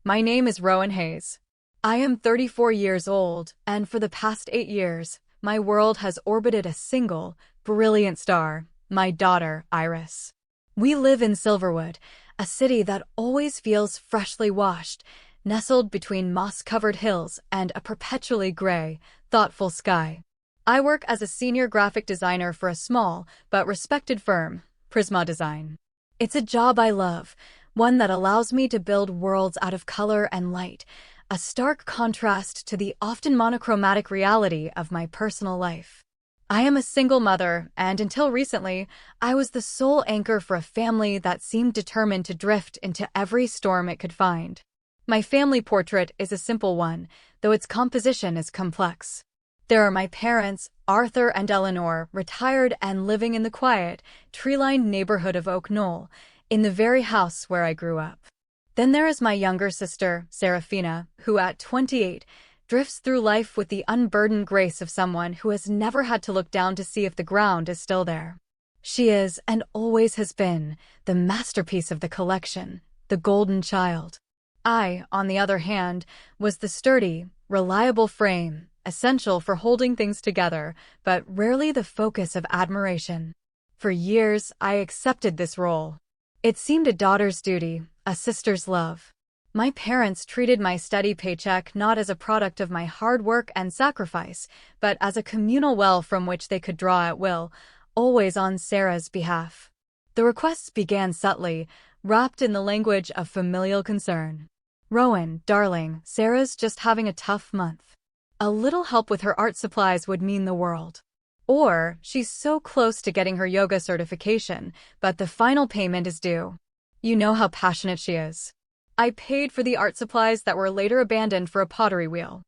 My name is Rowan Hayes. I am 34 years old, and for the past 8 years, my world has orbited a single, brilliant star, my daughter, Iris. We live in Silverwood, a city that always feels freshly washed, nestled between moss-covered hills and a perpetually gray, thoughtful sky. I work as a senior graphic designer for a small but respected firm, Prisma Design. It's a job I love, one that allows me to build worlds out of color and light, a stark contrast to the often monochromatic reality of my personal life. I am a single mother, and until recently, I was the sole anchor for a family that seemed determined to drift into every storm it could find. My family portrait is a simple one, though its composition is complex. There are my parents, Arthur and Eleanor, retired and living in the quiet, tree-lined neighborhood of Oak Knoll, in the very house where I grew up. Then there is my younger sister, Serafina, who at 28, drifts through life with the unburdened grace of someone who has never had to look down to see if the ground is still there. She is, and always has been, the masterpiece of the collection, the golden child. I, on the other hand, was the sturdy, reliable frame, essential for holding things together, but rarely the focus of admiration. For years, I accepted this role. It seemed a daughter's duty, a sister's love. My parents treated my steady paycheck not as a product of my hard work and sacrifice, but as a communal well from which they could draw at will, always on Sarah's behalf. The requests began subtly, wrapped in the language of familial concern. "Rowan, darling, Sarah's just having a tough month. A little help with her art supplies would mean the world." Or, "She's so close to getting her yoga certification, but the final payment is due." You know how passionate she is. I paid for the art supplies that were later abandoned for a pottery wheel.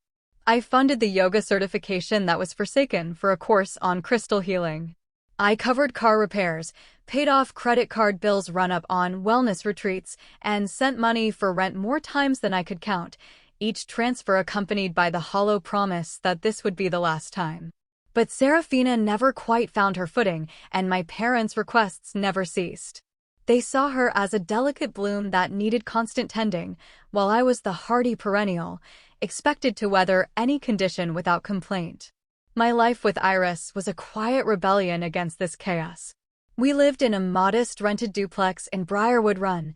I funded the yoga certification that was forsaken for a course on crystal healing. I covered car repairs, paid off credit card bills run up on wellness retreats, and sent money for rent more times than I could count, each transfer accompanied by the hollow promise that this would be the last time. But Serafina never quite found her footing, and my parents' requests never ceased. They saw her as a delicate bloom that needed constant tending, while I was the hardy perennial, expected to weather any condition without complaint. My life with Iris was a quiet rebellion against this chaos. We lived in a modest rented duplex in Briarwood Run,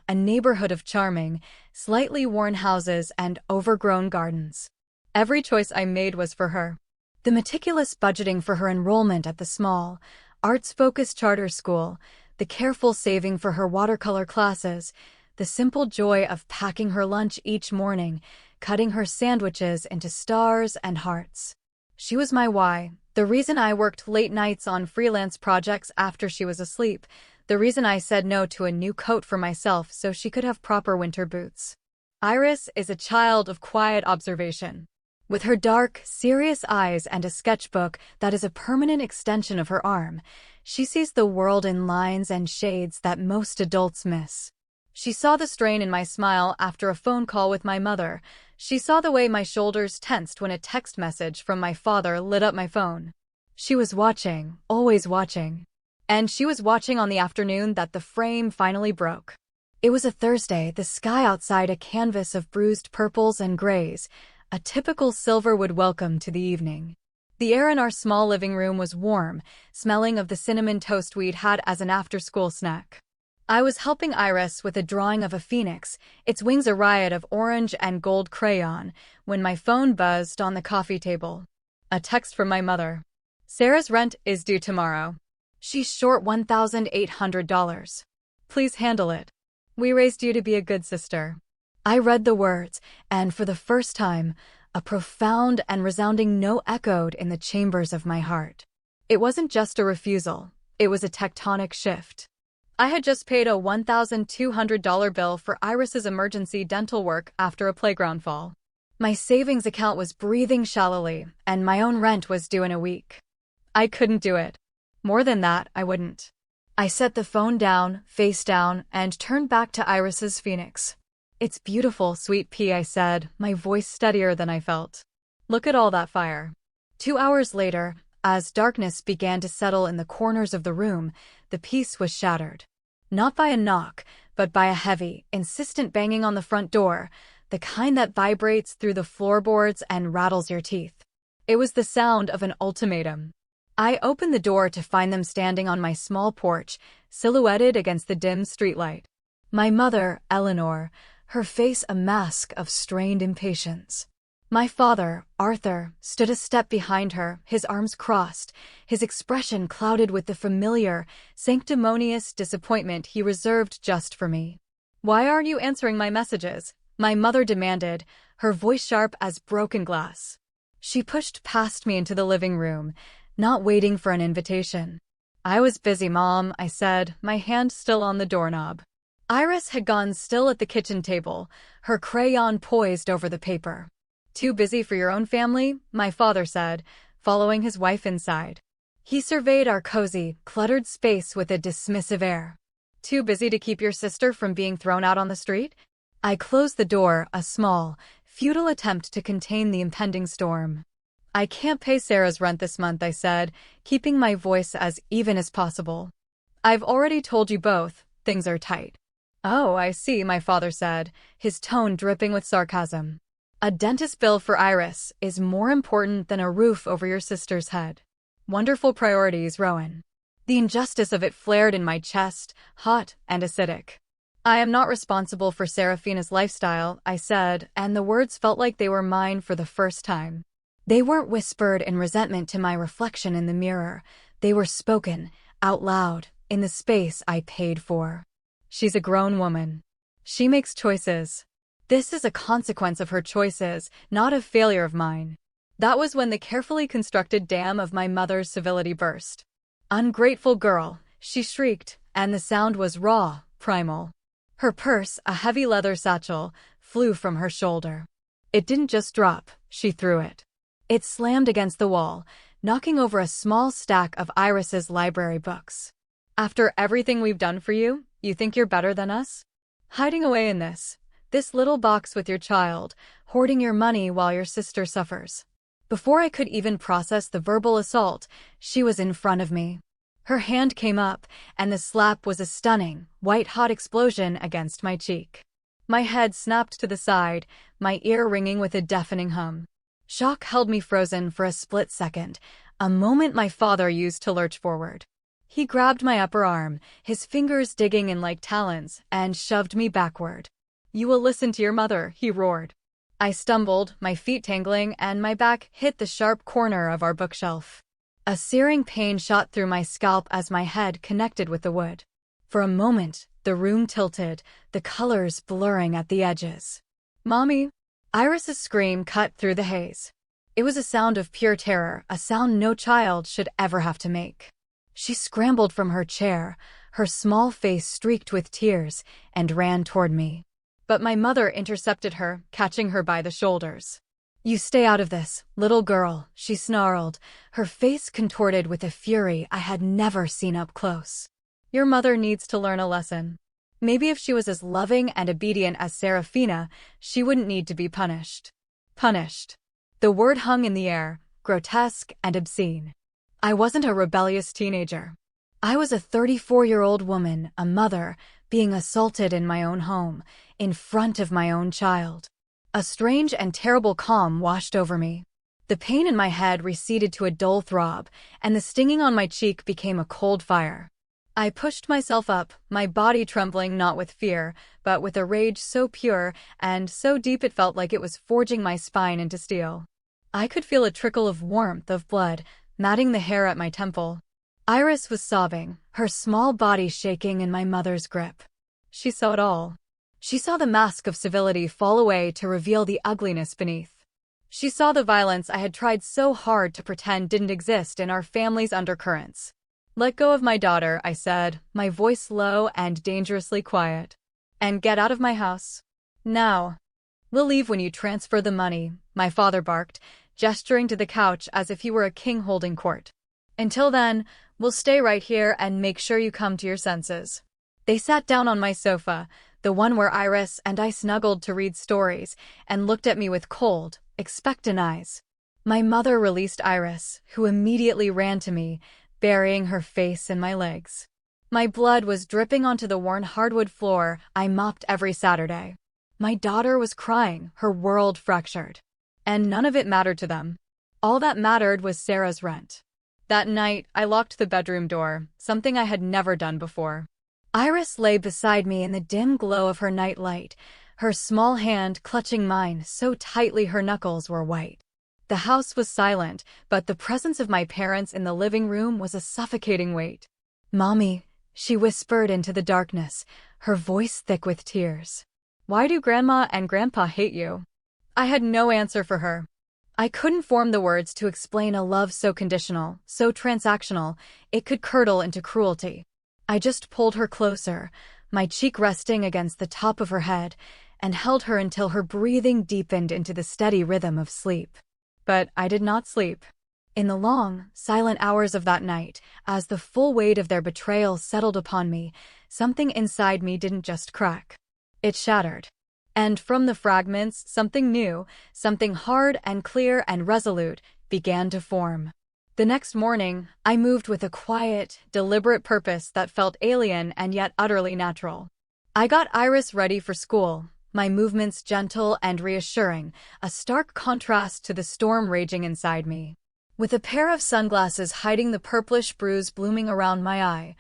a neighborhood of charming, slightly worn houses and overgrown gardens. Every choice I made was for her. The meticulous budgeting for her enrollment at the small, arts-focused charter school, the careful saving for her watercolor classes, the simple joy of packing her lunch each morning, cutting her sandwiches into stars and hearts. She was my why, the reason I worked late nights on freelance projects after she was asleep, the reason I said no to a new coat for myself so she could have proper winter boots. Iris is a child of quiet observation. With her dark, serious eyes and a sketchbook that is a permanent extension of her arm, she sees the world in lines and shades that most adults miss. She saw the strain in my smile after a phone call with my mother. She saw the way my shoulders tensed when a text message from my father lit up my phone. She was watching, always watching. And she was watching on the afternoon that the frame finally broke. It was a Thursday, the sky outside a canvas of bruised purples and grays, a typical Silverwood welcome to the evening. The air in our small living room was warm, smelling of the cinnamon toast we'd had as an after-school snack. I was helping Iris with a drawing of a phoenix, its wings a riot of orange and gold crayon, when my phone buzzed on the coffee table. A text from my mother. "Sarah's rent is due tomorrow. She's short $1,800. Please handle it. We raised you to be a good sister." I read the words, and for the first time, a profound and resounding no echoed in the chambers of my heart. It wasn't just a refusal, it was a tectonic shift. I had just paid a $1,200 bill for Iris's emergency dental work after a playground fall. My savings account was breathing shallowly, and my own rent was due in a week. I couldn't do it. More than that, I wouldn't. I set the phone down, face down, and turned back to Iris's phoenix. "It's beautiful, sweet pea," I said, my voice steadier than I felt. "Look at all that fire." 2 hours later, as darkness began to settle in the corners of the room, the peace was shattered. Not by a knock, but by a heavy, insistent banging on the front door, the kind that vibrates through the floorboards and rattles your teeth. It was the sound of an ultimatum. I opened the door to find them standing on my small porch, silhouetted against the dim streetlight. My mother, Eleanor, her face a mask of strained impatience. My father, Arthur, stood a step behind her, his arms crossed, his expression clouded with the familiar, sanctimonious disappointment he reserved just for me. "Why aren't you answering my messages?" my mother demanded, her voice sharp as broken glass. She pushed past me into the living room, not waiting for an invitation. "I was busy, Mom," I said, my hand still on the doorknob. Iris had gone still at the kitchen table, her crayon poised over the paper. "Too busy for your own family?" my father said, following his wife inside. He surveyed our cozy, cluttered space with a dismissive air. "Too busy to keep your sister from being thrown out on the street?" I closed the door, a small, futile attempt to contain the impending storm. "I can't pay Sarah's rent this month," I said, keeping my voice as even as possible. "I've already told you both, things are tight." "Oh, I see," my father said, his tone dripping with sarcasm. "A dentist bill for Iris is more important than a roof over your sister's head." Wonderful priorities, Rowan. The injustice of it flared in my chest, hot and acidic. "I am not responsible for Serafina's lifestyle," I said, and the words felt like they were mine for the first time. They weren't whispered in resentment to my reflection in the mirror. They were spoken, out loud, in the space I paid for. "She's a grown woman. She makes choices. This is a consequence of her choices, not a failure of mine." That was when the carefully constructed dam of my mother's civility burst. "Ungrateful girl," she shrieked, and the sound was raw, primal. Her purse, a heavy leather satchel, flew from her shoulder. It didn't just drop, she threw it. It slammed against the wall, knocking over a small stack of Iris's library books. "After everything we've done for you, you think you're better than us? Hiding away in this little box with your child, hoarding your money while your sister suffers." Before I could even process the verbal assault, she was in front of me. Her hand came up, and the slap was a stunning, white-hot explosion against my cheek. My head snapped to the side, my ear ringing with a deafening hum. Shock held me frozen for a split second, a moment my father used to lurch forward. He grabbed my upper arm, his fingers digging in like talons, and shoved me backward. "You will listen to your mother," he roared. I stumbled, my feet tangling, and my back hit the sharp corner of our bookshelf. A searing pain shot through my scalp as my head connected with the wood. For a moment, the room tilted, the colors blurring at the edges. "Mommy!" Iris's scream cut through the haze. It was a sound of pure terror, a sound no child should ever have to make. She scrambled from her chair, her small face streaked with tears, and ran toward me. But my mother intercepted her, catching her by the shoulders. "You stay out of this, little girl," she snarled, her face contorted with a fury I had never seen up close. "Your mother needs to learn a lesson. Maybe if she was as loving and obedient as Serafina, she wouldn't need to be punished." Punished. The word hung in the air, grotesque and obscene. I wasn't a rebellious teenager. I was a 34-year-old woman, a mother, being assaulted in my own home, in front of my own child. A strange and terrible calm washed over me. The pain in my head receded to a dull throb, and the stinging on my cheek became a cold fire. I pushed myself up, my body trembling not with fear, but with a rage so pure and so deep it felt like it was forging my spine into steel. I could feel a trickle of warmth, of blood, matting the hair at my temple. Iris was sobbing, her small body shaking in my mother's grip. She saw it all. She saw the mask of civility fall away to reveal the ugliness beneath. She saw the violence I had tried so hard to pretend didn't exist in our family's undercurrents. "Let go of my daughter," I said, my voice low and dangerously quiet. "And get out of my house. Now." "We'll leave when you transfer the money," my father barked, gesturing to the couch as if he were a king holding court. "Until then, we'll stay right here and make sure you come to your senses." They sat down on my sofa, the one where Iris and I snuggled to read stories, and looked at me with cold, expectant eyes. My mother released Iris, who immediately ran to me, burying her face in my legs. My blood was dripping onto the worn hardwood floor I mopped every Saturday. My daughter was crying, her world fractured. And none of it mattered to them. All that mattered was Sarah's rent. That night, I locked the bedroom door, something I had never done before. Iris lay beside me in the dim glow of her nightlight, her small hand clutching mine so tightly her knuckles were white. The house was silent, but the presence of my parents in the living room was a suffocating weight. "Mommy," she whispered into the darkness, her voice thick with tears. "Why do Grandma and Grandpa hate you?" I had no answer for her. I couldn't form the words to explain a love so conditional, so transactional, it could curdle into cruelty. I just pulled her closer, my cheek resting against the top of her head, and held her until her breathing deepened into the steady rhythm of sleep. But I did not sleep. In the long, silent hours of that night, as the full weight of their betrayal settled upon me, something inside me didn't just crack. It shattered. And from the fragments, something new, something hard and clear and resolute, began to form. The next morning, I moved with a quiet, deliberate purpose that felt alien and yet utterly natural. I got Iris ready for school, my movements gentle and reassuring, a stark contrast to the storm raging inside me. With a pair of sunglasses hiding the purplish bruise blooming around my eye,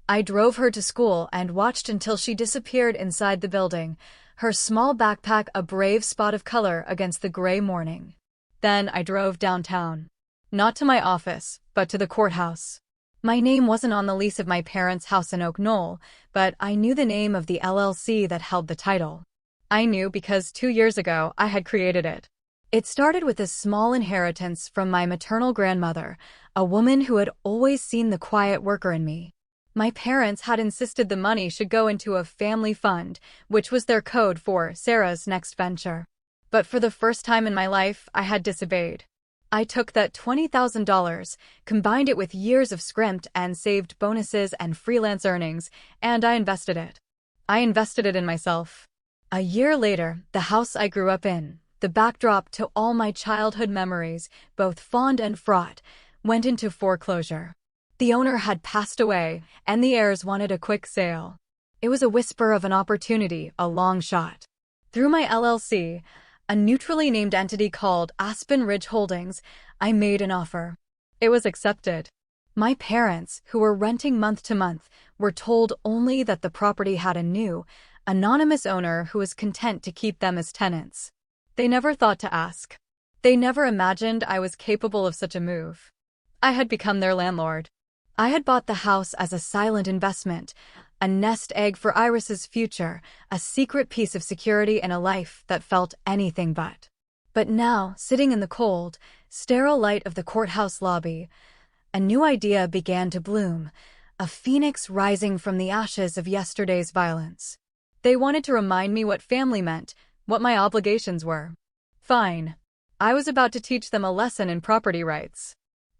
I drove her to school and watched until she disappeared inside the building, her small backpack a brave spot of color against the gray morning. Then I drove downtown. Not to my office, but to the courthouse. My name wasn't on the lease of my parents' house in Oak Knoll, but I knew the name of the LLC that held the title. I knew because 2 years ago I had created it. It started with a small inheritance from my maternal grandmother, a woman who had always seen the quiet worker in me. My parents had insisted the money should go into a family fund, which was their code for Sarah's next venture. But for the first time in my life, I had disobeyed. I took that $20,000, combined it with years of scrimped and saved bonuses and freelance earnings, and I invested it. I invested it in myself. A year later, the house I grew up in, the backdrop to all my childhood memories, both fond and fraught, went into foreclosure. The owner had passed away, and the heirs wanted a quick sale. It was a whisper of an opportunity, a long shot. Through my LLC, a neutrally named entity called Aspen Ridge Holdings, I made an offer. It was accepted. My parents, who were renting month to month, were told only that the property had a new, anonymous owner who was content to keep them as tenants. They never thought to ask. They never imagined I was capable of such a move. I had become their landlord. I had bought the house as a silent investment, a nest egg for Iris's future, a secret piece of security in a life that felt anything but. But now, sitting in the cold, sterile light of the courthouse lobby, a new idea began to bloom, a phoenix rising from the ashes of yesterday's violence. They wanted to remind me what family meant, what my obligations were. Fine. I was about to teach them a lesson in property rights.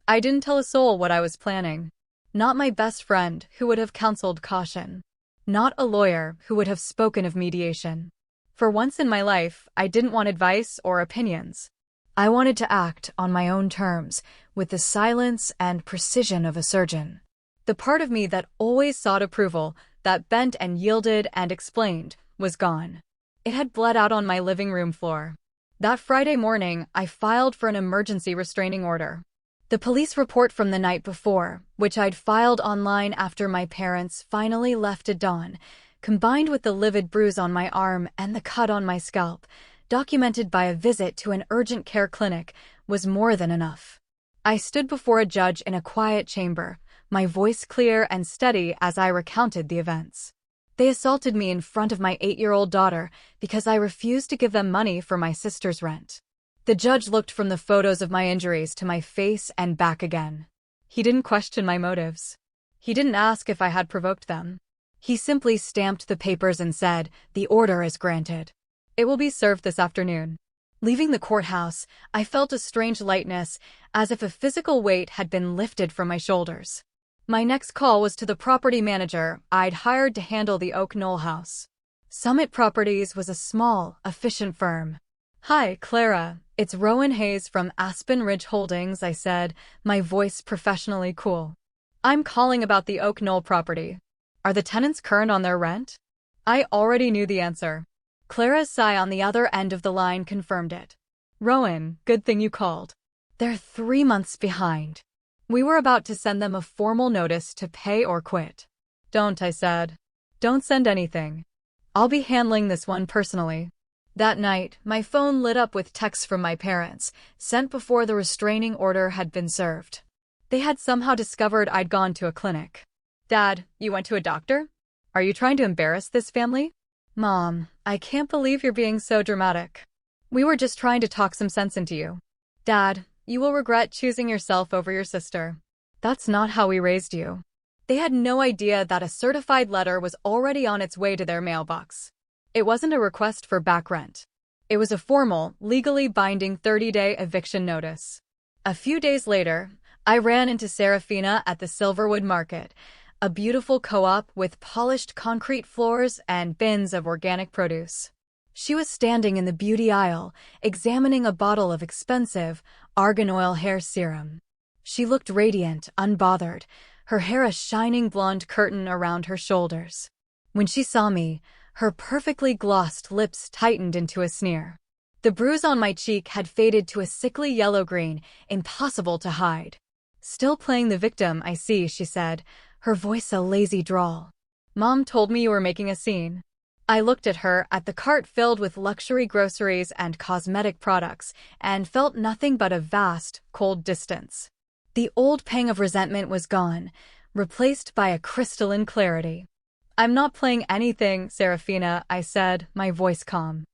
I didn't tell a soul what I was planning. Not my best friend, who would have counseled caution. Not a lawyer, who would have spoken of mediation. For once in my life, I didn't want advice or opinions. I wanted to act on my own terms, with the silence and precision of a surgeon. The part of me that always sought approval, that bent and yielded and explained, was gone. It had bled out on my living room floor. That Friday morning, I filed for an emergency restraining order. The police report from the night before, which I'd filed online after my parents finally left at dawn, combined with the livid bruise on my arm and the cut on my scalp, documented by a visit to an urgent care clinic, was more than enough. I stood before a judge in a quiet chamber, my voice clear and steady as I recounted the events. They assaulted me in front of my 8-year-old daughter because I refused to give them money for my sister's rent. The judge looked from the photos of my injuries to my face and back again. He didn't question my motives. He didn't ask if I had provoked them. He simply stamped the papers and said, "The order is granted. It will be served this afternoon." Leaving the courthouse, I felt a strange lightness, as if a physical weight had been lifted from my shoulders. My next call was to the property manager I'd hired to handle the Oak Knoll house. Summit Properties was a small, efficient firm. "Hi, Clara. It's Rowan Hayes from Aspen Ridge Holdings," I said, my voice professionally cool. "I'm calling about the Oak Knoll property." Are the tenants current on their rent? I already knew the answer. Clara's sigh on the other end of the line confirmed it. Rowan, good thing you called. They're 3 months behind. We were about to send them a formal notice to pay or quit. Don't, I said. Don't send anything. I'll be handling this one personally. That night, my phone lit up with texts from my parents, sent before the restraining order had been served. They had somehow discovered I'd gone to a clinic. Dad, you went to a doctor? Are you trying to embarrass this family? Mom, I can't believe you're being so dramatic. We were just trying to talk some sense into you. Dad, you will regret choosing yourself over your sister. That's not how we raised you. They had no idea that a certified letter was already on its way to their mailbox. It wasn't a request for back rent. It was a formal, legally binding 30-day eviction notice. A few days later, I ran into Serafina at the Silverwood Market, a beautiful co-op with polished concrete floors and bins of organic produce. She was standing in the beauty aisle, examining a bottle of expensive argan oil hair serum. She looked radiant, unbothered, her hair a shining blonde curtain around her shoulders. When she saw me, her perfectly glossed lips tightened into a sneer. The bruise on my cheek had faded to a sickly yellow-green, impossible to hide. Still playing the victim, I see, she said, her voice a lazy drawl. Mom told me you were making a scene. I looked at her, at the cart filled with luxury groceries and cosmetic products, and felt nothing but a vast, cold distance. The old pang of resentment was gone, replaced by a crystalline clarity. I'm not playing anything, Serafina, I said, my voice calm.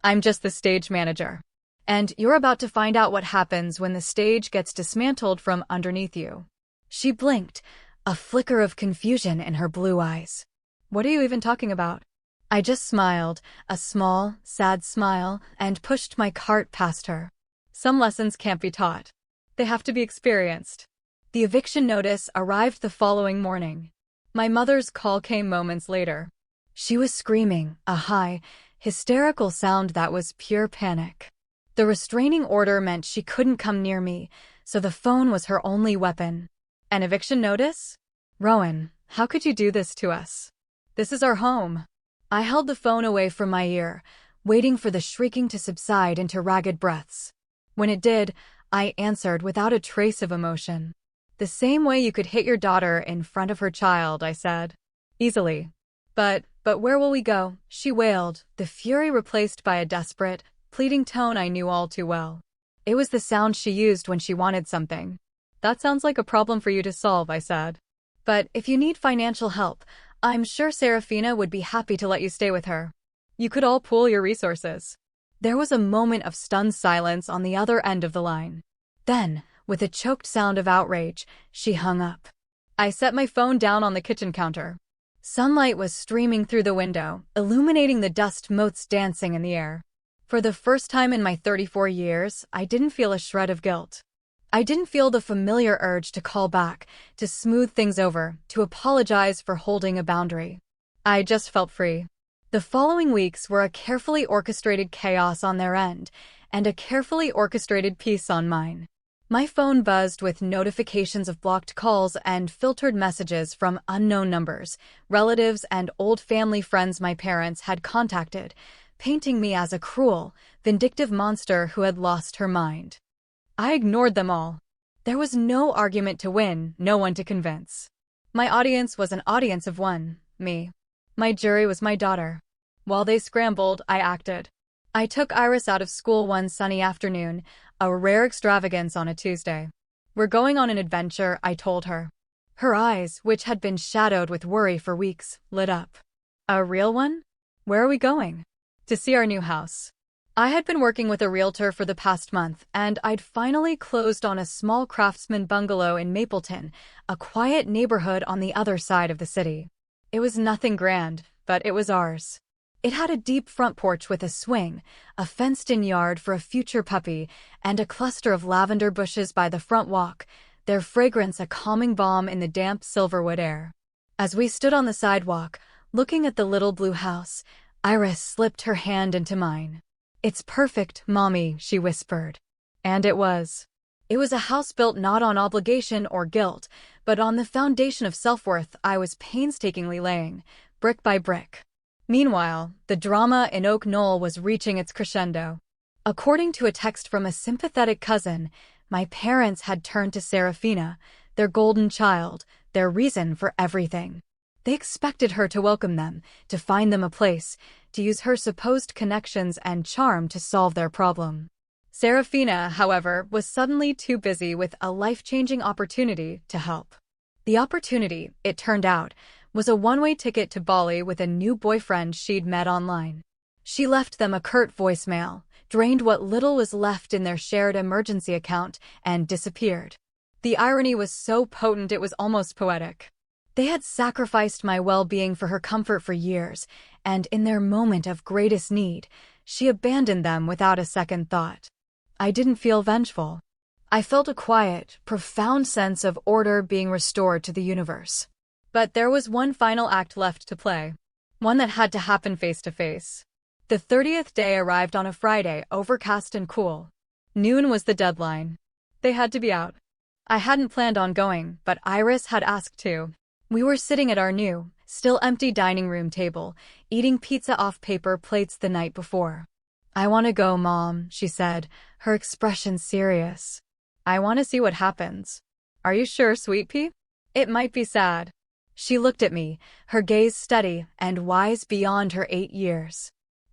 I'm just the stage manager. And you're about to find out what happens when the stage gets dismantled from underneath you. She blinked, a flicker of confusion in her blue eyes. What are you even talking about? I just smiled, a small, sad smile, and pushed my cart past her. Some lessons can't be taught. They have to be experienced. The eviction notice arrived the following morning. My mother's call came moments later. She was screaming, a high, hysterical sound that was pure panic. The restraining order meant she couldn't come near me, so the phone was her only weapon. An eviction notice? Rowan, how could you do this to us? This is our home. I held the phone away from my ear, waiting for the shrieking to subside into ragged breaths. When it did, I answered without a trace of emotion. The same way you could hit your daughter in front of her child, I said. Easily. But where will we go? She wailed, the fury replaced by a desperate, pleading tone I knew all too well. It was the sound she used when she wanted something. That sounds like a problem for you to solve, I said. But if you need financial help, I'm sure Serafina would be happy to let you stay with her. You could all pool your resources. There was a moment of stunned silence on the other end of the line. Then, with a choked sound of outrage, she hung up. I set my phone down on the kitchen counter. Sunlight was streaming through the window, illuminating the dust motes dancing in the air. For the first time in my 34 years, I didn't feel a shred of guilt. I didn't feel the familiar urge to call back, to smooth things over, to apologize for holding a boundary. I just felt free. The following weeks were a carefully orchestrated chaos on their end, and a carefully orchestrated peace on mine. My phone buzzed with notifications of blocked calls and filtered messages from unknown numbers, relatives and old family friends my parents had contacted, painting me as a cruel, vindictive monster who had lost her mind. I ignored them all. There was no argument to win, no one to convince. My audience was an audience of one, me. My jury was my daughter. While they scrambled, I acted. I took Iris out of school one sunny afternoon, a rare extravagance on a Tuesday. We're going on an adventure, I told her. Her eyes, which had been shadowed with worry for weeks, lit up. A real one? Where are we going? To see our new house. I had been working with a realtor for the past month, and I'd finally closed on a small craftsman bungalow in Mapleton, a quiet neighborhood on the other side of the city. It was nothing grand, but it was ours. It had a deep front porch with a swing, a fenced-in yard for a future puppy, and a cluster of lavender bushes by the front walk, their fragrance a calming balm in the damp Silverwood air. As we stood on the sidewalk, looking at the little blue house, Iris slipped her hand into mine. "It's perfect, Mommy," she whispered. And it was. It was a house built not on obligation or guilt, but on the foundation of self-worth I was painstakingly laying, brick by brick. Meanwhile, the drama in Oak Knoll was reaching its crescendo. According to a text from a sympathetic cousin, my parents had turned to Serafina, their golden child, their reason for everything. They expected her to welcome them, to find them a place, to use her supposed connections and charm to solve their problem. Serafina, however, was suddenly too busy with a life-changing opportunity to help. The opportunity, it turned out, was a one-way ticket to Bali with a new boyfriend she'd met online. She left them a curt voicemail, drained what little was left in their shared emergency account, and disappeared. The irony was so potent it was almost poetic. They had sacrificed my well-being for her comfort for years, and in their moment of greatest need, she abandoned them without a second thought. I didn't feel vengeful. I felt a quiet, profound sense of order being restored to the universe. But there was one final act left to play. One that had to happen face to face. The 30th day arrived on a Friday, overcast and cool. Noon was the deadline. They had to be out. I hadn't planned on going, but Iris had asked to. We were sitting at our new, still empty dining room table, eating pizza off paper plates the night before. "I want to go, Mom," she said, her expression serious. "I want to see what happens." "Are you sure, sweet pea? It might be sad." She looked at me, her gaze steady and wise beyond her 8 years.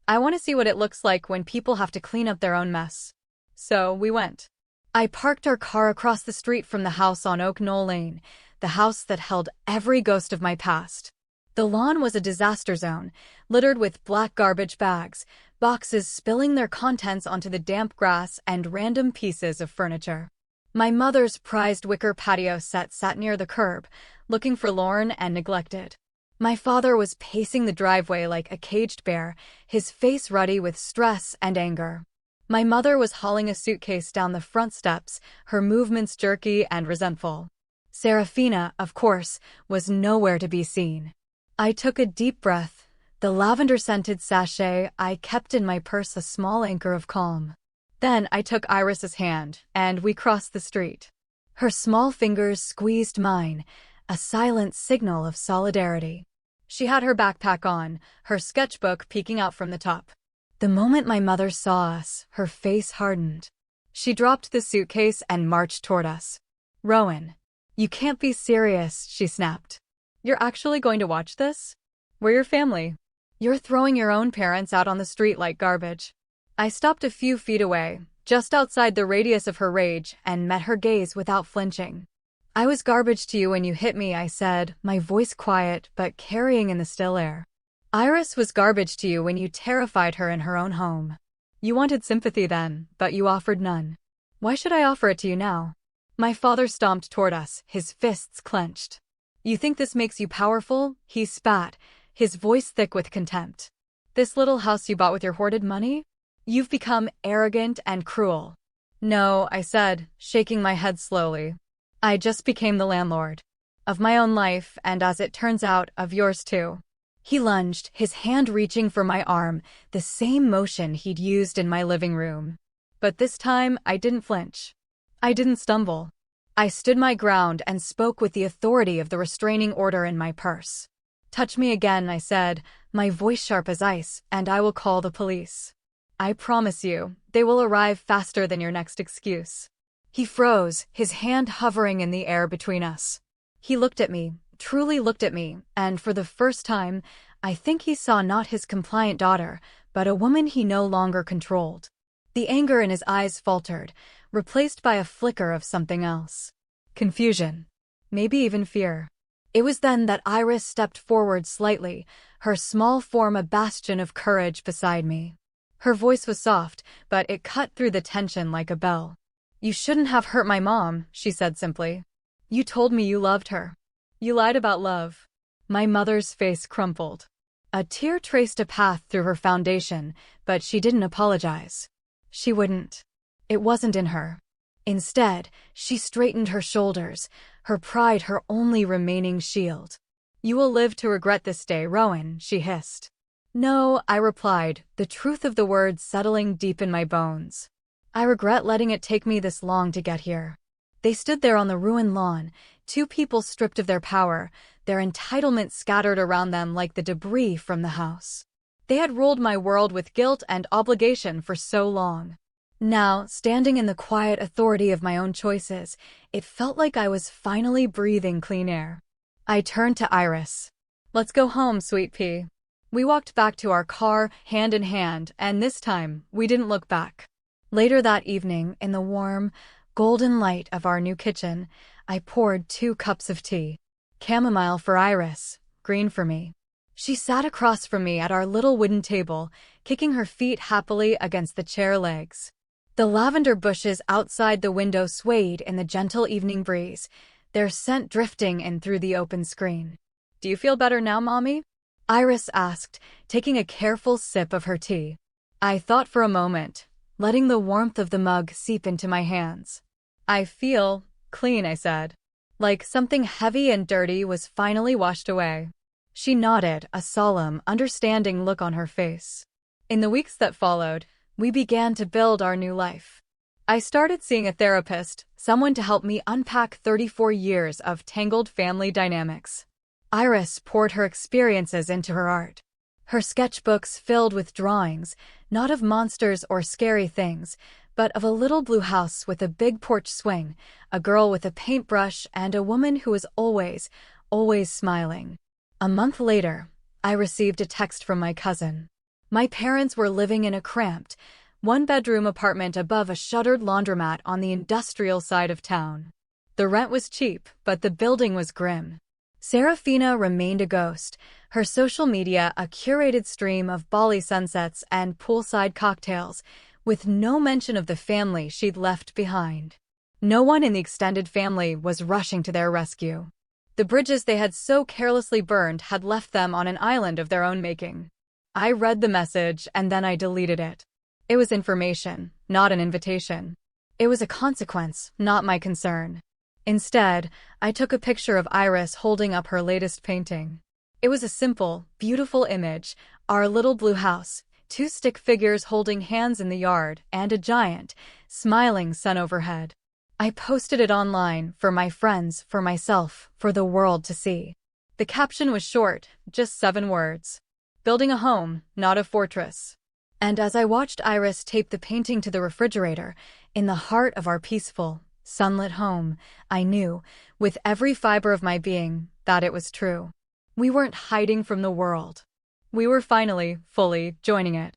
"I want to see what it looks like when people have to clean up their own mess." So we went. I parked our car across the street from the house on Oak Knoll Lane, the house that held every ghost of my past. The lawn was a disaster zone, littered with black garbage bags, boxes spilling their contents onto the damp grass, and random pieces of furniture. My mother's prized wicker patio set sat near the curb, looking forlorn and neglected. My father was pacing the driveway like a caged bear, his face ruddy with stress and anger. My mother was hauling a suitcase down the front steps, her movements jerky and resentful. Serafina, of course, was nowhere to be seen. I took a deep breath, the lavender-scented sachet I kept in my purse a small anchor of calm. Then I took Iris's hand, and we crossed the street. Her small fingers squeezed mine, a silent signal of solidarity. She had her backpack on, her sketchbook peeking out from the top. The moment my mother saw us, her face hardened. She dropped the suitcase and marched toward us. "Rowan, you can't be serious," she snapped. "You're actually going to watch this? We're your family. You're throwing your own parents out on the street like garbage." I stopped a few feet away, just outside the radius of her rage, and met her gaze without flinching. "I was garbage to you when you hit me," I said, my voice quiet but carrying in the still air. "Iris was garbage to you when you terrified her in her own home. You wanted sympathy then, but you offered none. Why should I offer it to you now?" My father stomped toward us, his fists clenched. "You think this makes you powerful?" he spat, his voice thick with contempt. "This little house you bought with your hoarded money? You've become arrogant and cruel." "No," I said, shaking my head slowly. "I just became the landlord. Of my own life, and as it turns out, of yours too." He lunged, his hand reaching for my arm, the same motion he'd used in my living room. But this time, I didn't flinch. I didn't stumble. I stood my ground and spoke with the authority of the restraining order in my purse. "Touch me again," I said, my voice sharp as ice, "and I will call the police. I promise you, they will arrive faster than your next excuse." He froze, his hand hovering in the air between us. He looked at me, truly looked at me, and for the first time, I think he saw not his compliant daughter, but a woman he no longer controlled. The anger in his eyes faltered, replaced by a flicker of something else. Confusion. Maybe even fear. It was then that Iris stepped forward slightly, her small form a bastion of courage beside me. Her voice was soft, but it cut through the tension like a bell. "You shouldn't have hurt my mom," she said simply. "You told me you loved her. You lied about love." My mother's face crumpled. A tear traced a path through her foundation, but she didn't apologize. She wouldn't. It wasn't in her. Instead, she straightened her shoulders, her pride her only remaining shield. "You will live to regret this day, Rowan," she hissed. "No," I replied, the truth of the words settling deep in my bones. I regret letting it take me this long to get here. They stood there on the ruined lawn, two people stripped of their power, their entitlement scattered around them like the debris from the house. They had ruled my world with guilt and obligation for so long. Now, standing in the quiet authority of my own choices, it felt like I was finally breathing clean air. I turned to Iris. "Let's go home, sweet pea." We walked back to our car, hand in hand, and this time, we didn't look back. Later that evening, in the warm, golden light of our new kitchen, I poured 2 cups of tea. Chamomile for Iris, green for me. She sat across from me at our little wooden table, kicking her feet happily against the chair legs. The lavender bushes outside the window swayed in the gentle evening breeze, their scent drifting in through the open screen. "Do you feel better now, Mommy?" Iris asked, taking a careful sip of her tea. I thought for a moment, letting the warmth of the mug seep into my hands. "I feel clean," I said. Like something heavy and dirty was finally washed away. She nodded, a solemn, understanding look on her face. In the weeks that followed, we began to build our new life. I started seeing a therapist, someone to help me unpack 34 years of tangled family dynamics. Iris poured her experiences into her art. Her sketchbooks filled with drawings, not of monsters or scary things, but of a little blue house with a big porch swing, a girl with a paintbrush, and a woman who was always, always smiling. A month later, I received a text from my cousin. My parents were living in a cramped, one-bedroom apartment above a shuttered laundromat on the industrial side of town. The rent was cheap, but the building was grim. Serafina remained a ghost, her social media a curated stream of Bali sunsets and poolside cocktails, with no mention of the family she'd left behind. No one in the extended family was rushing to their rescue. The bridges they had so carelessly burned had left them on an island of their own making. I read the message and then I deleted it. It was information, not an invitation. It was a consequence, not my concern. Instead, I took a picture of Iris holding up her latest painting. It was a simple, beautiful image, our little blue house, 2 stick figures holding hands in the yard, and a giant, smiling sun overhead. I posted it online, for my friends, for myself, for the world to see. The caption was short, just 7 words. "Building a home, not a fortress." And as I watched Iris tape the painting to the refrigerator, in the heart of our peaceful, sunlit home, I knew, with every fiber of my being, that it was true. We weren't hiding from the world. We were finally, fully, joining it.